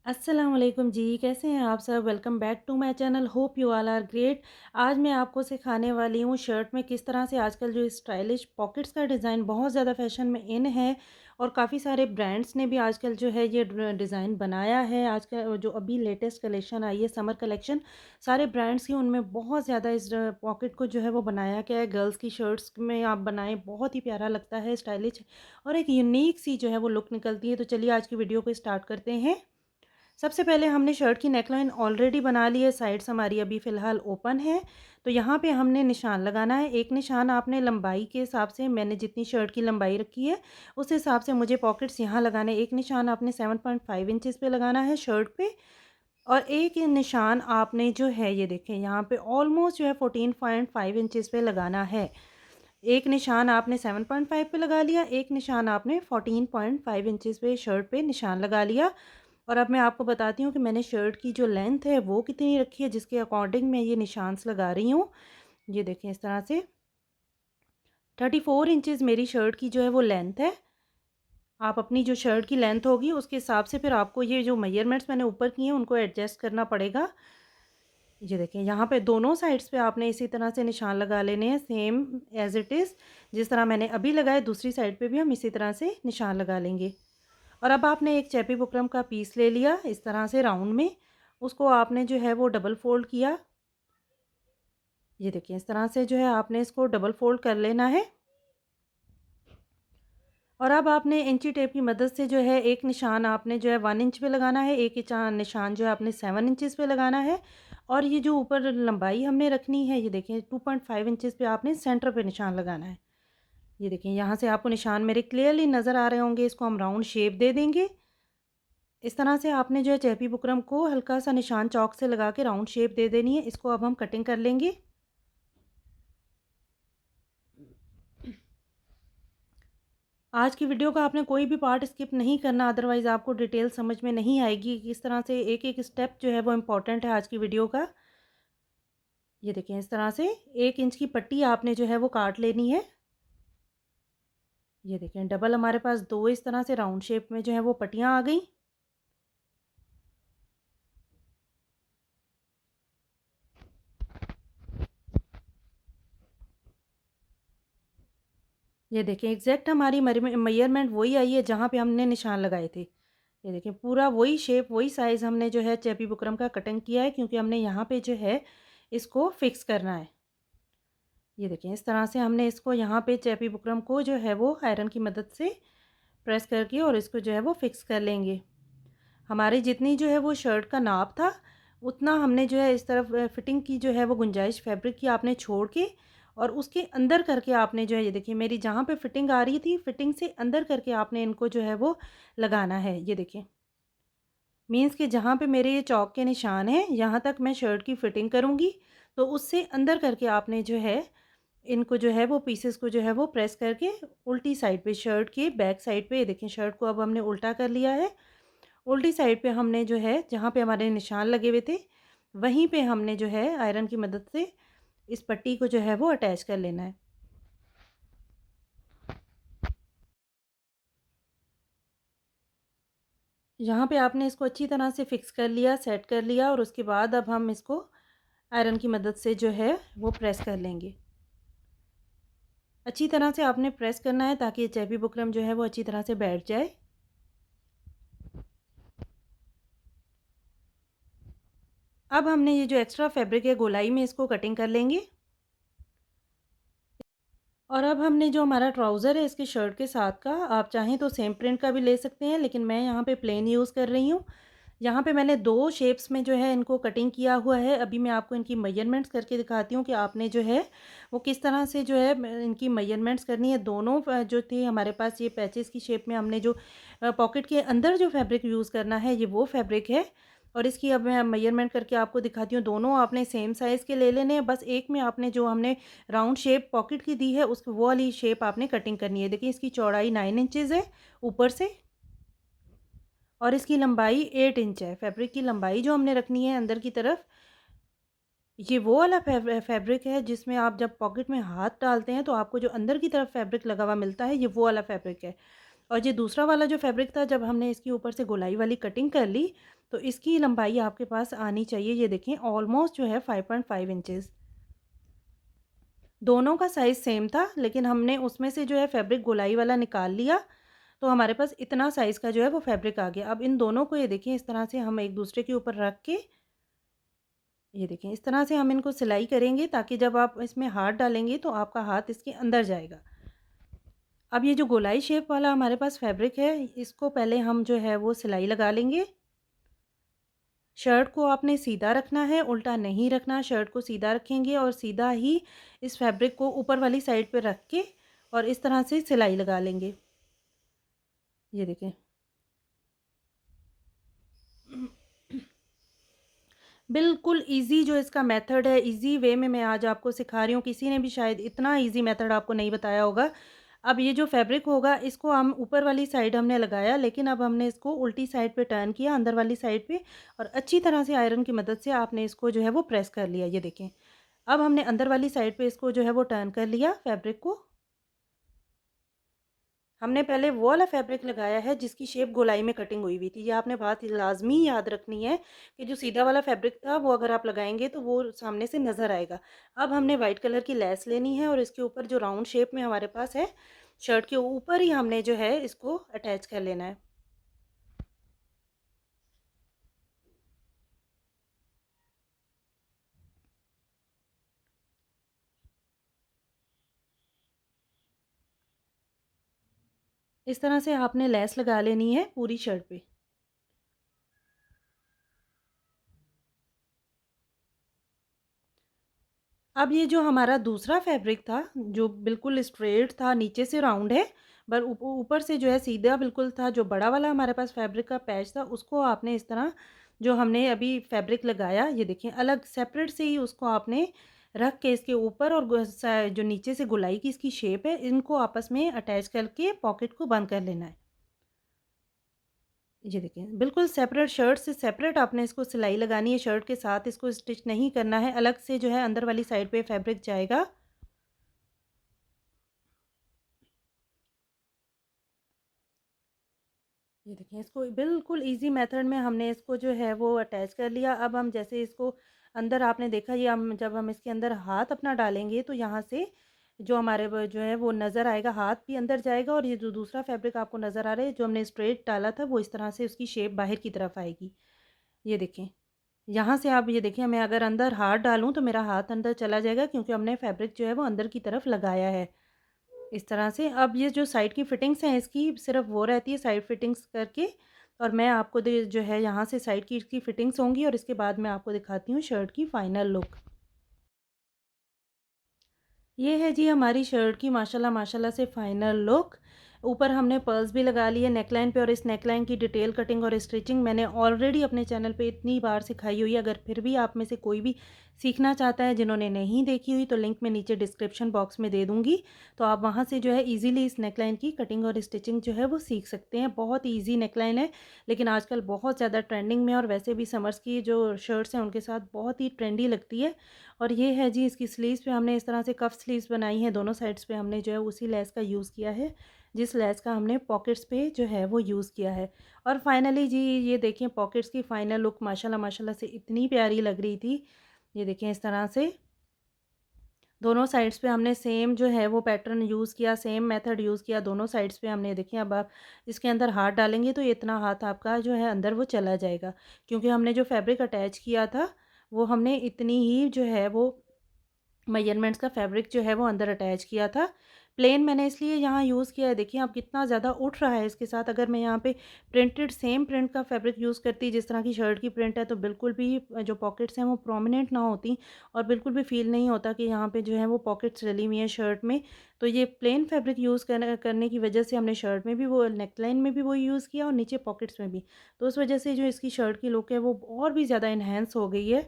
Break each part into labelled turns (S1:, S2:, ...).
S1: अस्सलाम वालेकुम जी, कैसे हैं आप सब? Welcome back to my channel, hope you all are great. आज मैं आपको सिखाने वाली हूँ शर्ट में किस तरह से आजकल जो स्टाइलिश पॉकेट्स का डिज़ाइन बहुत ज़्यादा फ़ैशन में इन है और काफ़ी सारे ब्रांड्स ने भी आजकल जो है ये डिज़ाइन बनाया है। आजकल जो अभी लेटेस्ट कलेक्शन आई है समर कलेक्शन, सारे ब्रांड्स की उनमें बहुत ज़्यादा इस पॉकेट को जो है वो बनाया गया है। गर्ल्स की शर्ट्स में आप बनाएँ, बहुत ही प्यारा लगता है, स्टाइलिश और एक यूनिक सी जो है वो लुक निकलती है। तो चलिए आज की वीडियो को स्टार्ट करते हैं। सबसे पहले हमने शर्ट की नेकलाइन ऑलरेडी बना ली है, साइड्स हमारी अभी फ़िलहाल ओपन है। तो यहाँ पे हमने निशान लगाना है। एक निशान आपने लंबाई के हिसाब से, मैंने जितनी शर्ट की लंबाई रखी है उस हिसाब से मुझे पॉकेट्स यहाँ लगाने हैं। एक निशान आपने 7.5 इंचेस पे लगाना है शर्ट पे, और एक ये निशान आपने जो है ये देखें यहाँ पे ऑलमोस्ट जो है 14.5 इंचेस पे लगाना है। एक निशान आपने 7.5 पे लगा लिया, एक निशान आपने 14.5 इंचेस पे शर्ट पे निशान लगा लिया। और अब मैं आपको बताती हूँ कि मैंने शर्ट की जो लेंथ है वो कितनी रखी है, जिसके अकॉर्डिंग मैं ये निशान्स लगा रही हूँ। ये देखें इस तरह से 34 इंचेस मेरी शर्ट की जो है वो लेंथ है। आप अपनी जो शर्ट की लेंथ होगी उसके हिसाब से फिर आपको ये जो मेजरमेंट्स मैंने ऊपर किए हैं उनको एडजस्ट करना पड़ेगा। ये देखें यहाँ पे दोनों साइड्स पे आपने इसी तरह से निशान लगा लेने हैं, सेम एज़ इट इज़ जिस तरह मैंने अभी लगाए, दूसरी साइड पे भी हम इसी तरह से निशान लगा लेंगे। और अब आपने एक चैपी बुकरम का पीस ले लिया इस तरह से राउंड में, उसको आपने जो है वो डबल फ़ोल्ड किया। ये देखिए इस तरह से जो है आपने इसको डबल फ़ोल्ड कर लेना है। और अब आपने इंची टेप की मदद से जो है एक निशान आपने जो है 1 इंच पे लगाना है, एक निशान जो है आपने 7 इंचेस पे लगाना है। और ये जो ऊपर लंबाई हमने रखनी है, ये देखें 2.5 इंचेस पे आपने सेंटर पे निशान लगाना है। ये देखें यहाँ से आपको निशान मेरे क्लियरली नज़र आ रहे होंगे। इसको हम राउंड शेप दे देंगे। इस तरह से आपने जो है चैपी बुकरम को हल्का सा निशान चॉक से लगा के राउंड शेप दे देनी है। इसको अब हम कटिंग कर लेंगे। आज की वीडियो का आपने कोई भी पार्ट स्किप नहीं करना, अदरवाइज़ आपको डिटेल समझ में नहीं आएगी। किस तरह से एक-एक स्टेप जो है वो इम्पोर्टेंट है आज की वीडियो का। ये देखें इस तरह से 1 इंच की पट्टी आपने जो है वो काट लेनी है। ये देखें डबल हमारे पास 2 इस तरह से राउंड शेप में जो है वो पट्टियाँ आ गई। ये देखें एग्जैक्ट हमारी मेजरमेंट वही आई है जहाँ पे हमने निशान लगाए थे। ये देखें पूरा वही शेप वही साइज़ हमने जो है चैपी बुकरम का कटिंग किया है, क्योंकि हमने यहाँ पे जो है इसको फिक्स करना है। ये देखें इस तरह से हमने इसको यहाँ पे चैपी बुकरम को जो है वो आयरन की मदद से प्रेस करके और इसको जो है वो फिक्स कर लेंगे। हमारी जितनी जो है वो शर्ट का नाप था उतना हमने जो है इस तरफ फिटिंग की जो है वो गुंजाइश फैब्रिक की आपने छोड़ के और उसके अंदर करके आपने जो है, ये देखिए मेरी जहाँ पे फिटिंग आ रही थी फिटिंग से अंदर करके आपने इनको जो है वो लगाना है। ये देखें मीन्स कि जहाँ पे मेरे ये चौक के निशान हैं यहाँ तक मैं शर्ट की फिटिंग करूँगी, तो उससे अंदर करके आपने जो है इनको जो है वो पीसेस को जो है वो प्रेस करके उल्टी साइड पे शर्ट के बैक साइड पे, ये देखें शर्ट को अब हमने उल्टा कर लिया है। उल्टी साइड पे हमने जो है जहाँ पे हमारे निशान लगे हुए थे वहीं पे हमने जो है आयरन की मदद से इस पट्टी को जो है वो अटैच कर लेना है। यहाँ पे आपने इसको अच्छी तरह से फिक्स कर लिया, सेट कर लिया, और उसके बाद अब हम इसको आयरन की मदद से जो है वो प्रेस कर लेंगे। अच्छी तरह से आपने प्रेस करना है ताकि ये चैपी बुकरम जो है वो अच्छी तरह से बैठ जाए। अब हमने ये जो एक्स्ट्रा फैब्रिक है गोलाई में इसको कटिंग कर लेंगे। और अब हमने जो हमारा ट्राउज़र है इसके शर्ट के साथ का, आप चाहें तो सेम प्रिंट का भी ले सकते हैं, लेकिन मैं यहाँ पे प्लेन यूज़ कर रही हूँ। यहाँ पे मैंने 2 शेप्स में जो है इनको कटिंग किया हुआ है। अभी मैं आपको इनकी मेजरमेंट्स करके दिखाती हूँ कि आपने जो है वो किस तरह से जो है इनकी मेजरमेंट्स करनी है। दोनों जो थे हमारे पास ये पैचेस की शेप में, हमने जो पॉकेट के अंदर जो फैब्रिक यूज़ करना है ये वो फैब्रिक है। और इसकी अब मैं मेजरमेंट करके आपको दिखाती हूँ। दोनों आपने सेम साइज़ के ले लेने हैं, बस एक में आपने जो हमने राउंड शेप पॉकेट की दी है उस वो वाली शेप आपने कटिंग करनी है। देखिए इसकी चौड़ाई 9 इंचेस है ऊपर से, और इसकी लंबाई 8 इंच है। फैब्रिक की लंबाई जो हमने रखनी है अंदर की तरफ, ये वो वाला फैब्रिक है जिसमें आप जब पॉकेट में हाथ डालते हैं तो आपको जो अंदर की तरफ फैब्रिक लगा हुआ मिलता है, ये वो वाला फैब्रिक है। और ये दूसरा वाला जो फैब्रिक था, जब हमने इसके ऊपर से गोलाई वाली कटिंग कर ली, तो इसकी लंबाई आपके पास आनी चाहिए, ये देखें, ऑलमोस्ट जो है 5.5 इंचेस। दोनों का साइज़ सेम था, लेकिन हमने उसमें से जो है फैब्रिक गोलाई वाला निकाल लिया, तो हमारे पास इतना साइज़ का जो है वो फैब्रिक आ गया। अब इन दोनों को ये देखिए इस तरह से हम एक दूसरे के ऊपर रख के, ये देखें इस तरह से हम इनको सिलाई करेंगे, ताकि जब आप इसमें हाथ डालेंगे तो आपका हाथ इसके अंदर जाएगा। अब ये जो गोलाई शेप वाला हमारे पास फैब्रिक है, इसको पहले हम जो है वो सिलाई लगा लेंगे। शर्ट को आपने सीधा रखना है, उल्टा नहीं रखना। शर्ट को सीधा रखेंगे और सीधा ही इस फैब्रिक को ऊपर वाली साइड पे रख के और इस तरह से सिलाई लगा लेंगे। ये देखें। बिल्कुल ईज़ी जो इसका मेथड है, ईज़ी वे में मैं आज आपको सिखा रही हूँ। किसी ने भी शायद इतना ईज़ी मेथड आपको नहीं बताया होगा। अब ये जो फैब्रिक होगा, इसको हम ऊपर वाली साइड हमने लगाया, लेकिन अब हमने इसको उल्टी साइड पे टर्न किया, अंदर वाली साइड पे, और अच्छी तरह से आयरन की मदद से आपने इसको जो है वो प्रेस कर लिया। ये देखें। अब हमने अंदर वाली साइड पे इसको जो है वो टर्न कर लिया फैब्रिक को। हमने पहले वो वाला फैब्रिक लगाया है जिसकी शेप गोलाई में कटिंग हुई हुई थी। ये आपने बात लाज़मी याद रखनी है कि जो सीधा वाला फैब्रिक था वो अगर आप लगाएँगे तो वो सामने से नज़र आएगा। अब हमने वाइट कलर की लेस लेनी है और इसके ऊपर जो राउंड शेप में हमारे पास है, शर्ट के ऊपर ही हमने जो है इसको अटैच कर लेना है। इस तरह से आपने लेस लगा लेनी है पूरी शर्ट पे। अब ये जो हमारा दूसरा फैब्रिक था, जो बिल्कुल स्ट्रेट था, नीचे से राउंड है, पर ऊपर से जो है सीधा बिल्कुल था, जो बड़ा वाला हमारे पास फैब्रिक का पैच था, उसको आपने इस तरह, जो हमने अभी फैब्रिक लगाया, ये देखिए अलग सेपरेट से ही उसको आपने रख के इसके ऊपर, और जो नीचे से गोलाई की इसकी शेप है, इनको आपस में अटैच करके पॉकेट को बंद कर लेना है। ये देखिए, बिल्कुल सेपरेट, शर्ट से सेपरेट आपने इसको सिलाई लगानी है, शर्ट के साथ इसको स्टिच नहीं करना है, अलग से जो है अंदर वाली साइड पे फैब्रिक जाएगा। ये देखिए, इसको बिल्कुल ईज़ी मेथड में हमने इसको जो है वो अटैच कर लिया। अब हम जैसे इसको अंदर, आपने देखा, ये हम जब हम इसके अंदर हाथ अपना डालेंगे तो यहाँ से जो हमारे वो जो है वो नज़र आएगा, हाथ भी अंदर जाएगा, और ये जो दूसरा फैब्रिक आपको नज़र आ रहा है, जो हमने स्ट्रेट डाला था, वो इस तरह से उसकी शेप बाहर की तरफ आएगी। ये देखें, यहाँ से आप ये देखिए, मैं अगर अंदर हाथ डालूँ तो मेरा हाथ अंदर चला जाएगा, क्योंकि हमने फैब्रिक जो है वो अंदर की तरफ लगाया है। इस तरह से अब ये जो साइड की फिटिंग्स हैं इसकी, सिर्फ़ वो रहती है साइड फिटिंग्स करके, और मैं आपको दे जो है यहाँ से साइड की इसकी फिटिंग्स होंगी, और इसके बाद मैं आपको दिखाती हूँ शर्ट की फाइनल लुक। ये है जी हमारी शर्ट की माशाल्लाह माशाल्लाह से फाइनल लुक। ऊपर हमने पर्ल्स भी लगा लिए नेकलाइन पे, और इस नेकलाइन की डिटेल कटिंग और स्टिचिंग मैंने ऑलरेडी अपने चैनल पे इतनी बार सिखाई हुई है। अगर फिर भी आप में से कोई भी सीखना चाहता है, जिन्होंने नहीं देखी हुई, तो लिंक मैं नीचे डिस्क्रिप्शन बॉक्स में दे दूँगी। तो आप वहाँ से जो है ईज़िली इस नेकलाइन की कटिंग और स्टिचिंग जो है वो सीख सकते हैं। बहुत ईज़ी नेकलाइन है, लेकिन आजकल बहुत ज़्यादा ट्रेंडिंग में, और वैसे भी समर्स की जो शर्ट्स हैं उनके साथ बहुत ही ट्रेंडी लगती है। और ये है जी इसकी स्लीव्स पे हमने इस तरह से कफ स्लीव्स बनाई हैं, दोनों साइड्स पे हमने जो है उसी लेस का यूज़ किया है, जिस लेस का हमने पॉकेट्स पे जो है वो यूज़ किया है। और फाइनली जी ये देखिए पॉकेट्स की फाइनल लुक माशाल्लाह माशाल्लाह से इतनी प्यारी लग रही थी। ये देखें इस तरह से दोनों साइड्स पे हमने सेम जो है वो पैटर्न यूज़ किया, सेम मेथड यूज़ किया दोनों साइड्स पे हमने। देखिए अब आप इसके अंदर हाथ डालेंगे तो इतना हाथ आपका जो है अंदर वो चला जाएगा, क्योंकि हमने जो फैब्रिक अटैच किया था, वो हमने इतनी ही जो है वो मेजरमेंट्स का फैब्रिक जो है वो अंदर अटैच किया था। प्लेन मैंने इसलिए यहाँ यूज़ किया है, देखिए अब कितना ज़्यादा उठ रहा है इसके साथ। अगर मैं यहाँ पे प्रिंटेड सेम प्रिंट का फैब्रिक यूज़ करती, जिस तरह की शर्ट की प्रिंट है, तो बिल्कुल भी जो पॉकेट्स हैं वो प्रोमिनेंट ना होती, और बिल्कुल भी फ़ील नहीं होता कि यहाँ पे जो है वो पॉकेट्स डली हुई हैं शर्ट में। तो ये प्लेन फैब्रिक यूज़ करने की वजह से हमने शर्ट में भी वो नेकलाइन में भी वो यूज़ किया, और नीचे पॉकेट्स में भी। तो उस वजह से जो इसकी शर्ट की लुक है वो और भी ज़्यादा एनहांस हो गई है।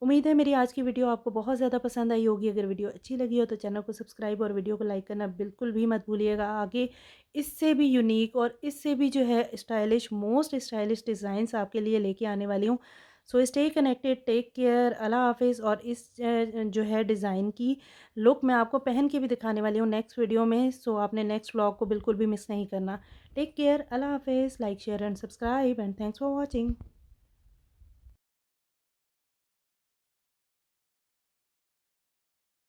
S1: उम्मीद है मेरी आज की वीडियो आपको बहुत ज़्यादा पसंद आई होगी। अगर वीडियो अच्छी लगी हो तो चैनल को सब्सक्राइब और वीडियो को लाइक करना बिल्कुल भी मत भूलिएगा। आगे इससे भी यूनिक और इससे भी जो है स्टाइलिश, मोस्ट स्टाइलिश डिज़ाइंस आपके लिए लेके आने वाली हूँ। So stay connected, take care, अल्लाह हाफ़िज़। और इस जो है डिज़ाइन की लुक मैं आपको पहन के भी दिखाने वाली हूँ नेक्स्ट वीडियो में, सो आपने नेक्स्ट व्लॉग को बिल्कुल भी मिस नहीं करना। टेक केयर, अल्लाह हाफ़िज़, like share and subscribe and thanks for watching.